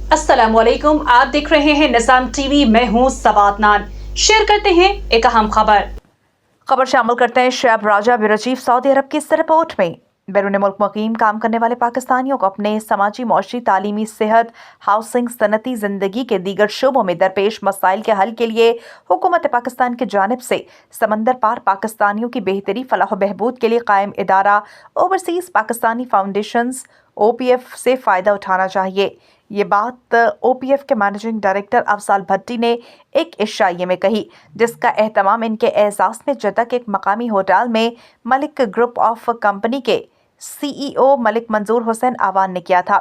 अस्सलामुअलैकुम, आप देख रहे हैं निज़ाम टीवी। मैं हूं सवादनान। शेयर करते हैं एक अहम खबर शामिल करते हैं शैब राजा ब्यूरो चीफ सऊदी अरब की इस रिपोर्ट में। बैरून मुल्क मुकीम काम करने वाले पाकिस्तानियों को अपने समाजी, मौशी, तालीमी, सेहत, हाउसिंग, सनती जिंदगी के दीगर शोबों में दरपेश मसाइल के हल के लिए हुकूमत पाकिस्तान की जानिब से समंदर पार पाकिस्तानियों की बेहतरी, फलाह बहबूद के लिए कायम इदारा ओवरसीज पाकिस्तानी फाउंडेशंस OPF से फ़ायदा उठाना चाहिए। ये बात OPF के मैनेजिंग डायरेक्टर अफजाल भट्टी ने एक इशाइये में कही, जिसका एहतमाम इनके एजाज़ में जद्दा के एक मकामी होटल में मलिक ग्रुप ऑफ कंपनी के CEO मलिक मंजूर हुसैन आवान ने किया था।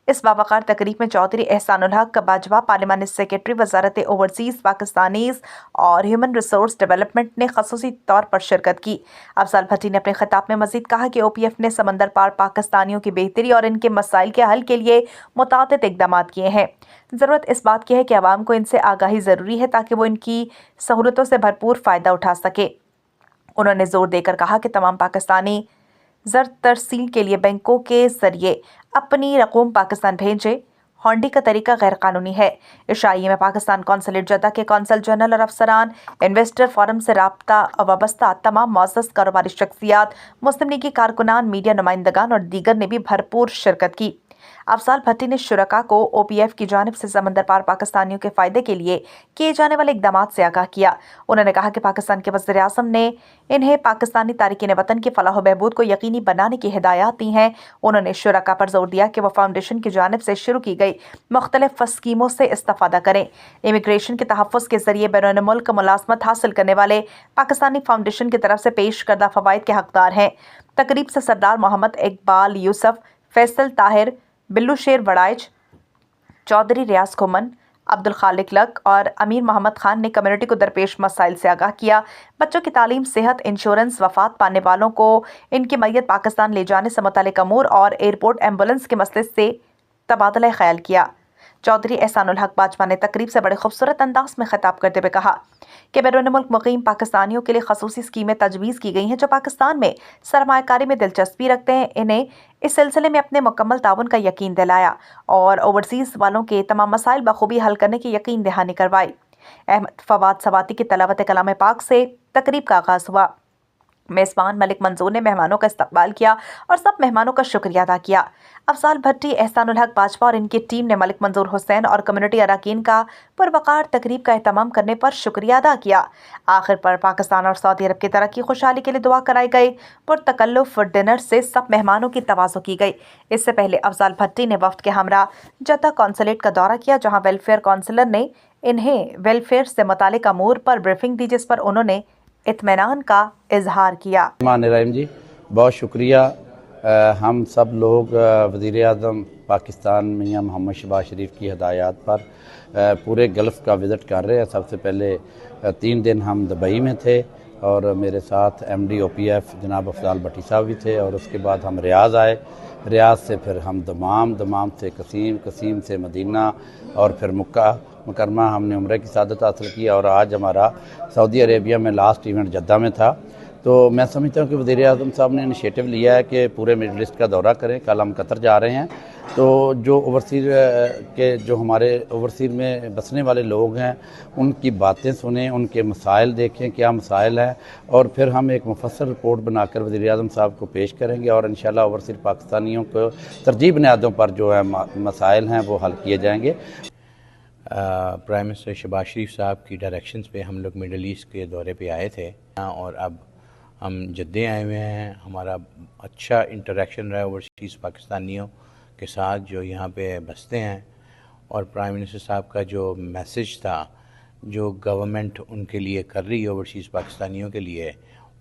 इस बावकार तकरीब में चौधरी एहसानुल हक बाजवा, पार्लिमानी सेक्रेटरी वजारत ओवरसीज पाकिस्तानीज और ह्यूमन रिसोर्स डेवलपमेंट ने खसूसी तौर पर शिरकत की। अफजाल भट्टी ने अपने खिताब में मजीद कहा कि OPF ने समंदर पार पाकिस्तानियों की बेहतरी और इनके मसाइल के हल के लिए मुतादिद इकदाम किए हैं। ज़रूरत इस बात की है कि आवाम को इनसे आगाही ज़रूरी है ताकि वो इनकी सहूलतों से भरपूर फ़ायदा उठा सके। उन्होंने जोर देकर कहा कि तमाम पाकिस्तानी ज़र तरसील के लिए बैंकों के जरिए अपनी रकूम पाकिस्तान भेजें। होंडी का तरीका गैर कानूनी है। इशाइये में पाकिस्तान कौंसलेट जद्दा के कौंसल जनरल और अफसरान, इन्वेस्टर फोरम से राब्ता वाबस्ता तमाम मौसस कारोबारी शख्सियात, मुस्लिम लीगी कारकुनान, मीडिया नुमाइंदगान और दीगर ने भी भरपूर शिरकत की। अफजाल भट्टी ने शुरका को OPF की जानिब से समंदर पार पाकिस्तानियों के फायदे के लिए किए जाने वाले इकदाम से आगाह किया। उन्होंने कहा कि पाकिस्तान के वज़ीर आज़म ने इन्हें पाकिस्तानी तारिकीन वतन की फलाह बहबूद को यकीनी बनाने की हिदायत दी हैं। उन्होंने शुरका पर जोर दिया कि वह फाउंडेशन की जानिब से शुरू की गई मुख्तलिफ स्कीमों से इस्तेफादा करें। इमिग्रेशन के तहफ़्फ़ुज़ के जरिए बैरून मुल्क मुलाज़मत हासिल करने वाले पाकिस्तानी फाउंडेशन की तरफ से पेश करदा फ़वाइद के हकदार हैं। तकरीब से सरदार मोहम्मद इकबाल यूसुफ, फैसल ताहिर, बिल्लू शेर वड़ाइच, चौधरी रियाज खुमन, अब्दुल खालिक लक और अमीर मोहम्मद खान ने कम्युनिटी को दरपेश मसाइल से आगाह किया। बच्चों की तालीम, सेहत, इंश्योरेंस, वफात पाने वालों को इनकी मैयत पाकिस्तान ले जाने से मुताल्लिक़ अमूर और एयरपोर्ट एम्बुलेंस के मसले से तबादला ख्याल किया। चौधरी एहसानुल हक बाजवा ने तकरीब से बड़े खूबसूरत अंदाज में खिताब करते हुए कहा कि बैरून मुल्क मुकीम पाकिस्तानियों के लिए खसूसी स्कीमें तजवीज़ की गई हैं जो पाकिस्तान में सरमायाकारी में दिलचस्पी रखते हैं। इन्हें इस सिलसिले में अपने मुकम्मल ताउन का यकीन दिलाया और ओवरसीज़ वालों के तमाम मसाइल बखूबी हल करने की यकीन दहानी करवाई। अहमद फवाद सवाती की तलावत कलाम पाक से तकरीब का आगाज़ हुआ। मेज़बान मलिक मंजूर ने मेहमानों का इस्तकबाल किया और सब मेहमानों का शुक्रिया अदा किया। अफजाल भट्टी, एहसानुल हक बाजवा और इनकी टीम ने मलिक मंजूर हुसैन और कम्युनिटी अरकान का पुरवकार तकरीब का एहतमाम करने पर शुक्रिया अदा किया। आखिर पर पाकिस्तान और सऊदी अरब की तरक्की खुशहाली के लिए दुआ कराई गई। पुरतकल्लुफ़ डिनर से सब मेहमानों की तवाज़ो की गई। इससे पहले अफजाल भट्टी ने वफ्द के हमरा जद्दा कौंसलेट का दौरा किया, जहाँ वेलफेयर काउंसलर ने इन्हें वेलफेयर से मुताल्लिक़ अमूर पर ब्रीफिंग दी, जिस पर उन्होंने इत्मीनान का इजहार किया। रहीम जी, बहुत शुक्रिया। हम सब लोग वज़ीर आज़म पाकिस्तान मियां मोहम्मद शहबाज शरीफ की हदायत पर पूरे गल्फ़ का विज़िट कर रहे हैं। सबसे पहले 3 दिन हम दुबई में थे और मेरे साथ MD OPF जनाब अफजाल भट्टी साहब भी थे, और उसके बाद हम रियाज़ आए। रियाज़ से फिर हम दमाम से कसीम, कसीम से मदीना और फिर मक्का मुकरमा हमने उम्रे की सादत हासिल की, और आज हमारा सऊदी अरेबिया में लास्ट इवेंट जद्दा में था। तो मैं समझता हूँ कि वज़ीर आज़म साहब ने इनिशिएटिव लिया है कि पूरे मिडल ईस्ट का दौरा करें। कल हम कतर जा रहे हैं, तो जो ओवरसीज़ के जो हमारे ओवरसीज़ में बसने वाले लोग हैं उनकी बातें सुनें, उनके मसाइल देखें क्या मसाइल हैं, और फिर हम एक मुफस्सल रिपोर्ट बनाकर वज़ीर आज़म साहब को पेश करेंगे और इंशाअल्लाह ओवरसीज़ पाकिस्तानियों को तरजीह बुनियादों पर जो है मसाइल हैं वो हल किए जाएंगे। प्राइम मिनिस्टर शहबाज शरीफ साहब की डायरेक्शंस पे हम लोग मिडल ईस्ट के दौरे पे आए थे, और अब हम जद्दे आए हुए हैं। हमारा अच्छा इंटरेक्शन रहा है ओवरसीज़ पाकिस्तानियों के साथ जो यहाँ पे बसते हैं, और प्राइम मिनिस्टर साहब का जो मैसेज था, जो गवर्नमेंट उनके लिए कर रही है ओवरसीज़ पाकिस्तानियों के लिए,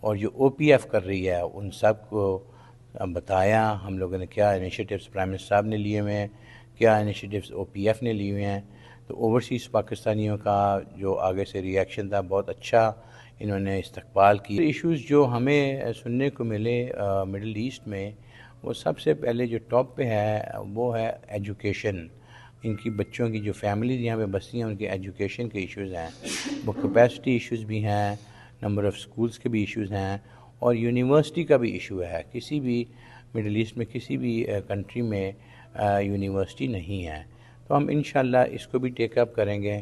और जो OPF कर रही है, उन सब को बताया हम लोगों ने क्या इनिशिएटिव्स प्राइम मिनिस्टर साहब ने लिए हुए हैं, क्या इनिशिएटिव्स OPF ने लिए हुए हैं। तो ओवरसीज़ पाकिस्तानियों का जो आगे से रिएक्शन था बहुत अच्छा, इन्होंने इस्तकबाल की। इश्यूज़ जो हमें सुनने को मिले मिडल ईस्ट में, वो सबसे पहले जो टॉप पे है वो है एजुकेशन। इनकी बच्चों की जो फैमिलीज़ यहाँ पे बसती हैं उनके एजुकेशन के इश्यूज़ हैं, वो कैपेसिटी इश्यूज़ भी हैं, नंबर ऑफ़ स्कूल्स के भी इश्यूज़ हैं, और यूनिवर्सिटी का भी इशू है। किसी भी मिडल ईस्ट में किसी भी कंट्री में यूनिवर्सिटी नहीं है, تو ہم انشاءاللہ اس کو بھی ٹیک اپ کریں گے.